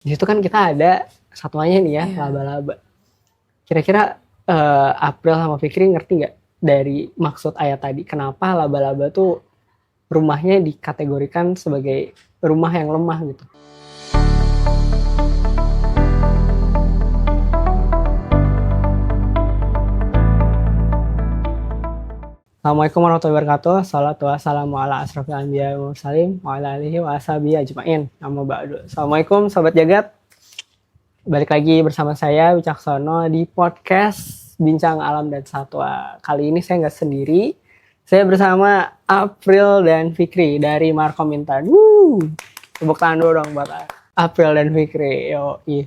Di situ kan kita ada satuannya nih ya, laba-laba. Kira-kira April sama Fikri ngerti nggak dari maksud ayat tadi? Kenapa laba-laba tuh rumahnya dikategorikan sebagai rumah yang lemah gitu? Assalamualaikum warahmatullahi wabarakatuh. Salatu wassalamu ala asrofil anbiya wal mursalin wa ala alihi wa ashabihi ajmain. Amma ba'du. Assalamualaikum sobat jagat. Balik lagi bersama saya Wicaksono di podcast Bincang Alam dan Satwa. Kali ini saya nggak sendiri. Saya bersama April dan Fikri dari Markom Intan. Tepuk tangan dulu dong buat April dan Fikri.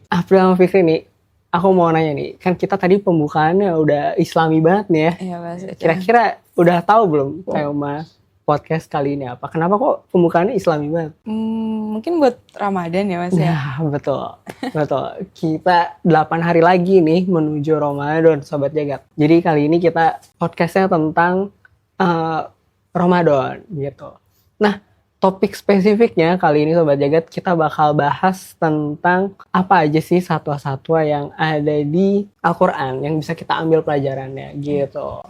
April sama Fikri nih, aku mau nanya nih, kan kita tadi pembukaannya udah islami banget nih ya. Iya, Mas. Kira-kira udah tahu belum tema podcast kali ini apa? Kenapa kok pembukaannya islami banget? Mungkin buat Ramadan ya, Mas ya. Ya, betul. Betul. Kita 8 hari lagi nih menuju Ramadan, sobat jagat. Jadi kali ini kita podcastnya tentang Ramadan gitu. Nah, topik spesifiknya kali ini sobat jagat kita bakal bahas tentang apa aja sih satwa-satwa yang ada di Al-Quran yang bisa kita ambil pelajarannya gitu.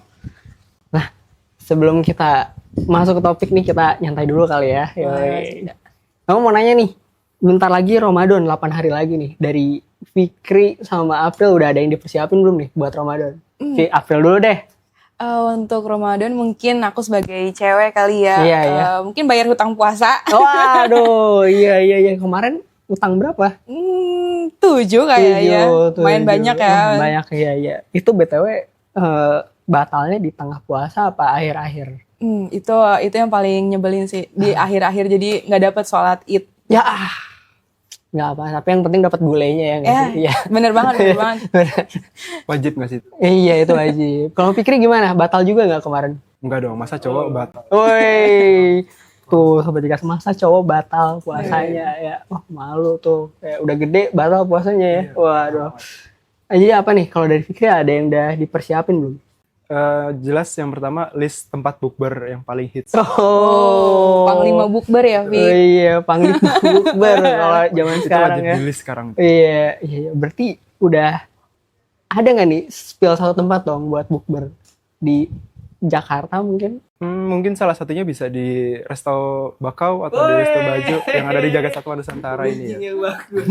Nah, sebelum kita masuk ke topik nih kita nyantai dulu kali ya. Kamu mau nanya nih, bentar lagi Ramadan 8 hari lagi nih. Dari Fikri sama April udah ada yang dipersiapin belum nih buat Ramadan? April dulu deh. Untuk Ramadan mungkin aku sebagai cewek kali ya. Iya. Mungkin bayar hutang puasa. Waduh, iya. Kemarin utang berapa? 7 kayaknya. Lumayan banyak ya. Banyak, iya. Itu BTW batalnya di tengah puasa apa akhir-akhir? Itu yang paling nyebelin sih. Di akhir-akhir jadi nggak dapet sholat id. Ya, nggak apa, tapi yang penting dapat gulenya ya nggak sih? Iya. Bener banget. Wajib gak sih itu? Iya, itu wajib. Kalau Fikri gimana? Batal juga nggak kemarin? Enggak dong, masa cowok batal? Woi, tuh sobat jagat, masa cowok batal puasanya ya? Wah, malu tuh. Kayak udah gede batal puasanya ya. Waduh. Jadi apa nih? Kalau dari Fikri ada yang udah dipersiapin belum? Jelas yang pertama list tempat bukber yang paling hits. Panglima bukber ya, Vi? Oh iya, panglima bukber kalau zaman Itu sekarang wajib ya. di list sekarang. Iya. Berarti udah ada nggak nih spill satu tempat dong buat bukber di Jakarta mungkin? Mungkin salah satunya bisa di Resto Bakau atau di Resto Baju yang ada di Jagat Satwa Nusantara ini ya. Bagus.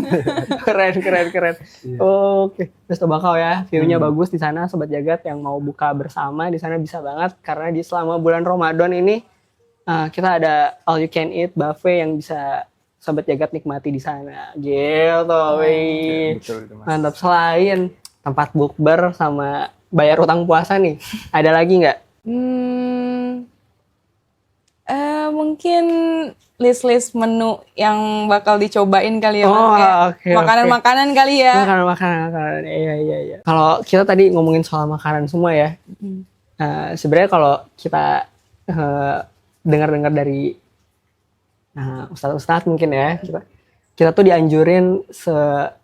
keren. Iya. Oke, Resto Bakau ya, view-nya bagus di sana sobat jagat yang mau buka bersama di sana bisa banget karena di selama bulan Ramadan ini kita ada all you can eat buffet yang bisa sobat jagat nikmati di sana. Gitu, wih. Betul itu, Mas. Mantap. Selain tempat bukber sama bayar utang puasa nih, ada lagi nggak? Mungkin list menu yang bakal dicobain kali ya, Mas. Oke. Makanan-makanan kali ya. Makanan. Iya. Kalau kita tadi ngomongin soal makanan semua ya. Sebenarnya kalau kita dengar-dengar dari ustadz-ustadz mungkin ya, kita tuh dianjurin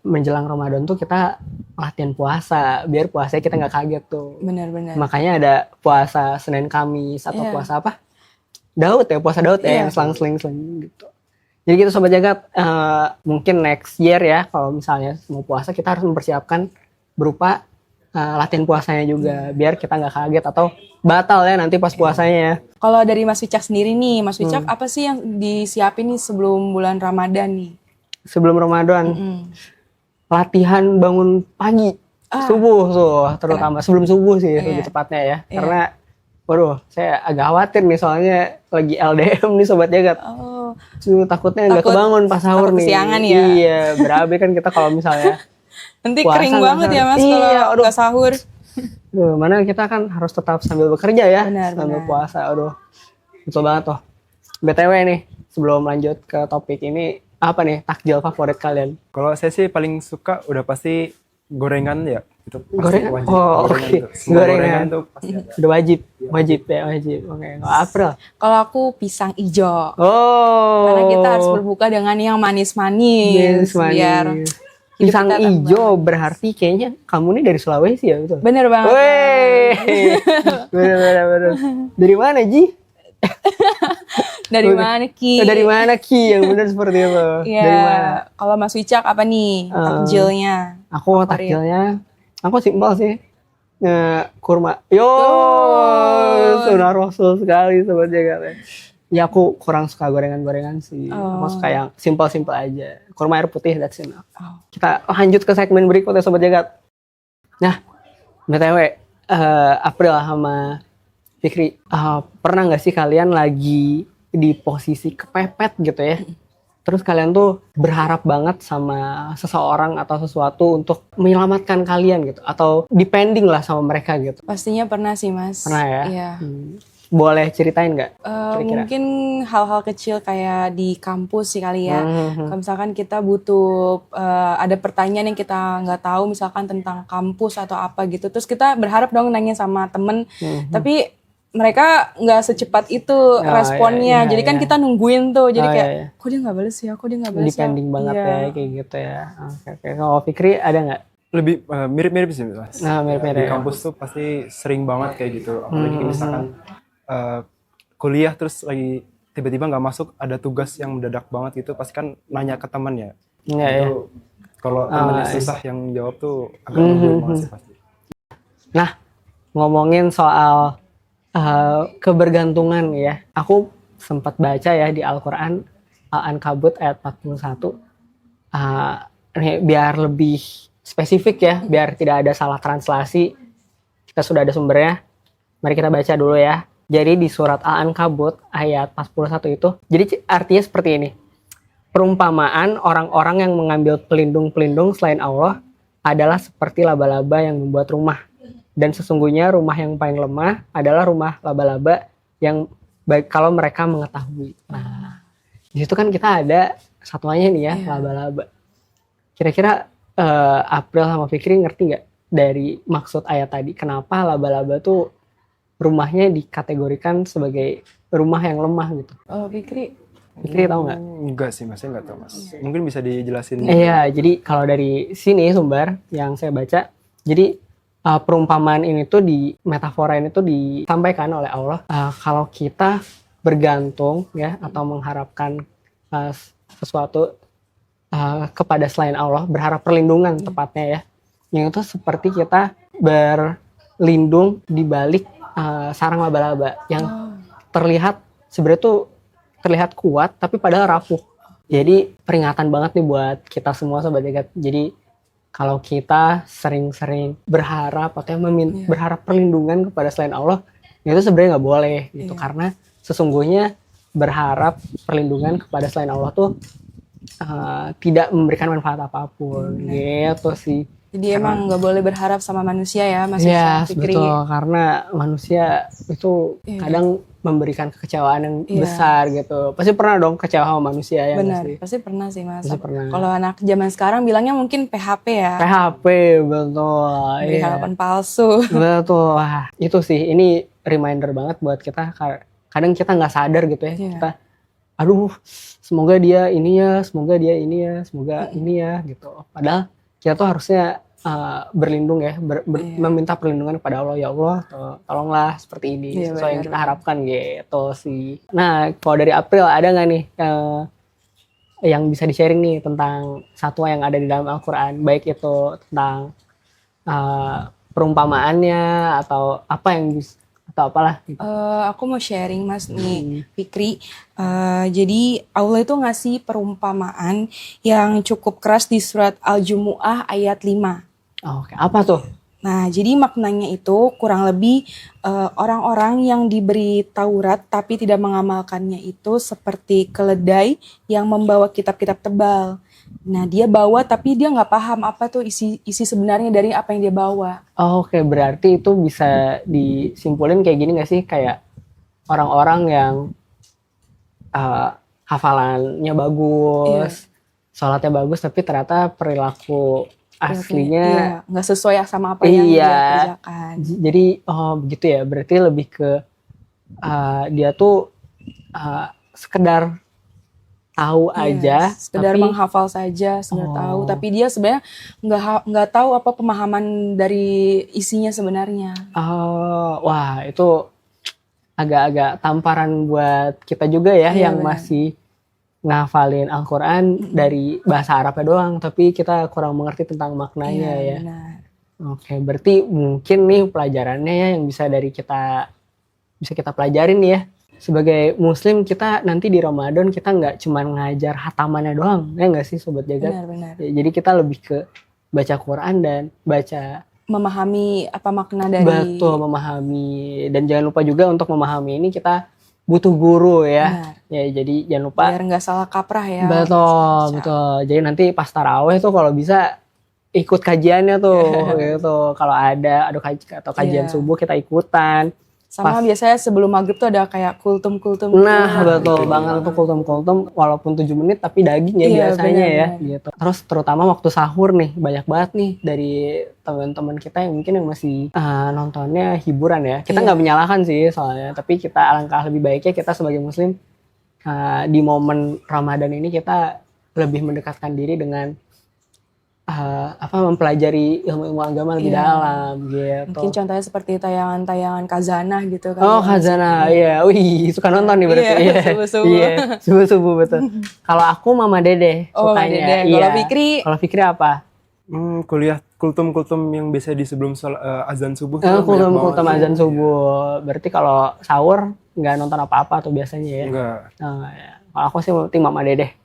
menjelang Ramadan tuh kita latihan puasa biar puasanya kita nggak kaget tuh. Benar. Makanya ada puasa Senin Kamis atau puasa apa? Puasa Daud ya yang selang-seling gitu. Jadi gitu sobat jagat, mungkin next year ya kalau misalnya mau puasa kita harus mempersiapkan berupa latihan puasanya juga biar kita nggak kaget atau batal ya nanti pas puasanya ya. Kalau dari Mas Wicak sendiri nih, Mas Wicak apa sih yang disiapin nih sebelum bulan Ramadan nih? Sebelum Ramadan, latihan bangun pagi, subuh tuh terutama sebelum subuh sih lebih tepatnya ya. Karena waduh, saya agak khawatir nih soalnya lagi LDM nih sobat jagat. Takutnya nggak kebangun pas sahur nih. Kesiangan ya. Iya, berabe kan kita kalau misalnya nanti puasa kering banget ya, Mas, kalau nggak sahur. Mana kita kan harus tetap sambil bekerja ya, sambil Benar. puasa. Betul banget tuh. BTW nih, sebelum lanjut ke topik ini, apa nih takjil favorit kalian? Kalau saya sih paling suka udah pasti gorengan ya. Itu pasti Gorengan? wajib. Oke. Semua Gorengan tuh pasti ada. Udah wajib. Oke, kalau April. Kalau aku pisang ijo. Oh. Karena kita harus berbuka dengan yang manis-manis. Biar Pisang kita ijo berarti kayaknya kamu nih dari Sulawesi ya, betul? bener banget. Weh. Bener. Dari mana, Ji? Dari mana Ki? Dari mana Ki? Yang benar seperti itu. Iya. Dari mana? Kalau Mas Wicak apa nih takjilnya? Aku Favorit? takjilnya, aku simpel sih. Kurma. Yo, sunnah Rasul sekali sobat jagat. Ya aku kurang suka gorengan-gorengan sih. Aku suka yang simpel-simpel aja. Kurma air putih, that's enough. Kita lanjut ke segmen berikutnya sobat jagat. Nah, BTW, April sama Fikri, pernah nggak sih kalian lagi di posisi kepepet gitu ya? Terus kalian tuh berharap banget sama seseorang atau sesuatu untuk menyelamatkan kalian gitu, atau depending lah sama mereka gitu. Pastinya pernah sih Mas. Pernah ya? Iya. Boleh ceritain nggak? Kira-kira? Mungkin hal-hal kecil kayak di kampus sih kali ya. Kalau misalkan kita butuh ada pertanyaan yang kita nggak tahu, misalkan tentang kampus atau apa gitu, terus kita berharap dong nanya sama temen, tapi mereka nggak secepat itu responnya. iya, Jadi kan iya. kita nungguin tuh. Jadi kayak, iya. kok dia nggak bales ya? Kok dia nggak bales ya? Depending banget Iya. ya kayak gitu ya. Oke. Kalau Fikri ada nggak? Lebih mirip-mirip sih Mas. Nah, mirip-mirip. Di kampus tuh pasti sering banget kayak gitu. Apalagi misalkan kuliah terus lagi tiba-tiba nggak masuk, ada tugas yang mendadak banget gitu, pasti kan nanya ke teman ya. Iya, ya. Itu kalau temannya susah yang jawab tuh agak nungguin banget sih pasti. Nah, ngomongin soal kebergantungan ya. Aku sempat baca ya di Al-Quran, Al-Ankabut ayat 41. Nih, biar lebih spesifik ya, biar tidak ada salah translasi. Kita sudah ada sumbernya. Mari kita baca dulu ya. Jadi di surat Al-Ankabut ayat 41 itu, jadi artinya seperti ini. Perumpamaan orang-orang yang mengambil pelindung-pelindung selain Allah adalah seperti laba-laba yang membuat rumah. Dan sesungguhnya rumah yang paling lemah adalah rumah laba-laba yang baik kalau mereka mengetahui. Nah, di situ kan kita ada satuannya nih ya, laba-laba. Kira-kira April sama Fikri ngerti nggak dari maksud ayat tadi? Kenapa laba-laba tuh rumahnya dikategorikan sebagai rumah yang lemah gitu? Fikri, tahu nggak? Enggak sih Mas, saya nggak tahu Mas. Mungkin bisa dijelasin. Iya, jadi kalau dari sini sumber yang saya baca, jadi perumpamaan ini tuh metafora ini tuh disampaikan oleh Allah kalau kita bergantung ya atau mengharapkan sesuatu kepada selain Allah, berharap perlindungan tepatnya ya, yang itu seperti kita berlindung di balik sarang laba-laba yang terlihat sebenarnya tuh terlihat kuat tapi padahal rapuh. Jadi peringatan banget nih buat kita semua sobat jagat. Jadi kalau kita sering-sering berharap atau berharap perlindungan kepada selain Allah, itu sebenarnya nggak boleh gitu, karena sesungguhnya berharap perlindungan kepada selain Allah tuh tidak memberikan manfaat apapun gitu sih. jadi emang nggak boleh berharap sama manusia ya Mas Ya, Fikri. betul, karena manusia itu kadang memberikan kekecewaan yang besar gitu. Pasti pernah dong kecewa sama manusia ya. Benar, pasti. pasti pernah sih Mas. Pasti pernah. Kalau anak zaman sekarang bilangnya mungkin PHP ya. PHP, betul. Beri harapan palsu. Betul. Wah, itu sih, ini reminder banget buat kita. Kadang kita nggak sadar gitu ya. Kita, aduh, semoga dia ini ya, semoga dia ini ya, semoga ini ya gitu. Padahal kita tuh harusnya berlindung ya, meminta perlindungan kepada Allah. Ya Allah, tolonglah seperti ini, sesuai yang kita harapkan gitu sih. Nah, kalau dari April ada nggak nih yang bisa di-sharing nih tentang satwa yang ada di dalam Al-Quran, baik itu tentang perumpamaannya atau apa yang atau apalah gitu. Aku mau sharing Mas nih Fikri. Jadi Allah itu ngasih perumpamaan yang cukup keras di surat Al-Jumu'ah ayat 5. Oke, apa tuh? Nah, jadi maknanya itu kurang lebih orang-orang yang diberi Taurat tapi tidak mengamalkannya itu seperti keledai yang membawa kitab-kitab tebal. Nah, dia bawa tapi dia nggak paham apa tuh isi sebenarnya dari apa yang dia bawa. Oke, berarti itu bisa disimpulin kayak gini nggak sih? Kayak orang-orang yang hafalannya bagus, sholatnya bagus, tapi ternyata perilaku aslinya nggak sesuai sama apa yang dia kerjakan. Jadi begitu ya, berarti lebih ke dia tuh sekedar tahu aja, sekedar tapi menghafal saja, sekedar tahu, tapi dia sebenarnya nggak tahu apa pemahaman dari isinya sebenarnya. Wah, itu agak-agak tamparan buat kita juga ya Iya, yang benar. masih ngafalin Al-Quran dari bahasa Arabnya doang, tapi kita kurang mengerti tentang maknanya Iya, ya. benar. Oke, berarti mungkin nih pelajarannya ya yang bisa kita pelajarin nih ya. Sebagai Muslim kita nanti di Ramadan kita nggak cuma ngajar hatamannya doang, ya nggak sih Sobat Jagat? Benar. Ya, jadi kita lebih ke baca Quran dan baca Memahami apa makna dari betul, memahami, dan jangan lupa juga untuk memahami ini kita butuh guru ya. Benar. Ya, jadi jangan lupa. biar nggak salah kaprah ya. Betul, Baca. betul. Jadi nanti pas taraweh tuh kalau bisa ikut kajiannya tuh gitu. Kalau ada atau kajian Iya. subuh kita ikutan. Sama biasanya sebelum maghrib tuh ada kayak kultum-kultum. Nah, gitu. betul banget tuh kultum-kultum walaupun 7 menit tapi daging ya Iya, biasanya ya benar. gitu. Terus terutama waktu sahur nih banyak banget nih dari teman-teman kita yang mungkin yang masih nontonnya hiburan ya. Kita Iya. nggak menyalahkan sih soalnya, tapi kita alangkah lebih baiknya kita sebagai muslim di momen Ramadan ini kita lebih mendekatkan diri dengan mempelajari ilmu-ilmu agama lebih Iya. dalam gitu. Mungkin contohnya seperti tayangan-tayangan Khazanah gitu kan. Oh, Khazanah, iya. Wih, suka nonton nih berarti. Iya, subuh-subuh. Iya, subuh-subuh betul. Kalau aku Mama Dede Oh, Mama sukanya. Dede. Iya. Kalau Fikri? Kalau Fikri apa? Kuliah kultum-kultum yang biasa di sebelum azan subuh. tuh banyak Kultum-kultum banget. azan subuh. Berarti kalau sahur nggak nonton apa-apa tuh biasanya ya? Enggak. Oh, ya. Kalau aku sih tim Mama Dede.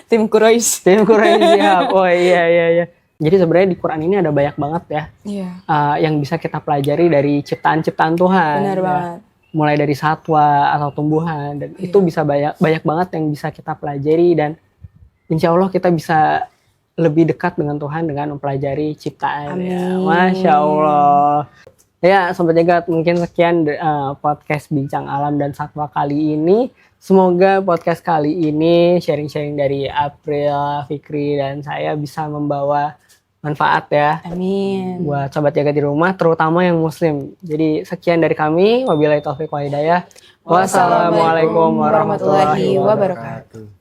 Tim Quraisy. Tim Quraisy siap. Oh iya. Jadi sebenarnya di Quran ini ada banyak banget ya Iya. yang bisa kita pelajari dari ciptaan-ciptaan Tuhan. Benar ya. banget. Mulai dari satwa atau tumbuhan, dan itu bisa banyak banget yang bisa kita pelajari, dan insya Allah kita bisa lebih dekat dengan Tuhan dengan mempelajari ciptaan. Ya. Amin. Masya Allah. Ya Sobat Jagat, mungkin sekian podcast Bincang Alam dan Satwa kali ini. Semoga podcast kali ini sharing-sharing dari April, Fikri, dan saya bisa membawa manfaat ya Amin. buat Sobat Jagat di rumah, terutama yang muslim. Jadi sekian dari kami. Wabillahi taufiq wal hidayah. Wassalamualaikum warahmatullahi wabarakatuh. Wabarakatuh.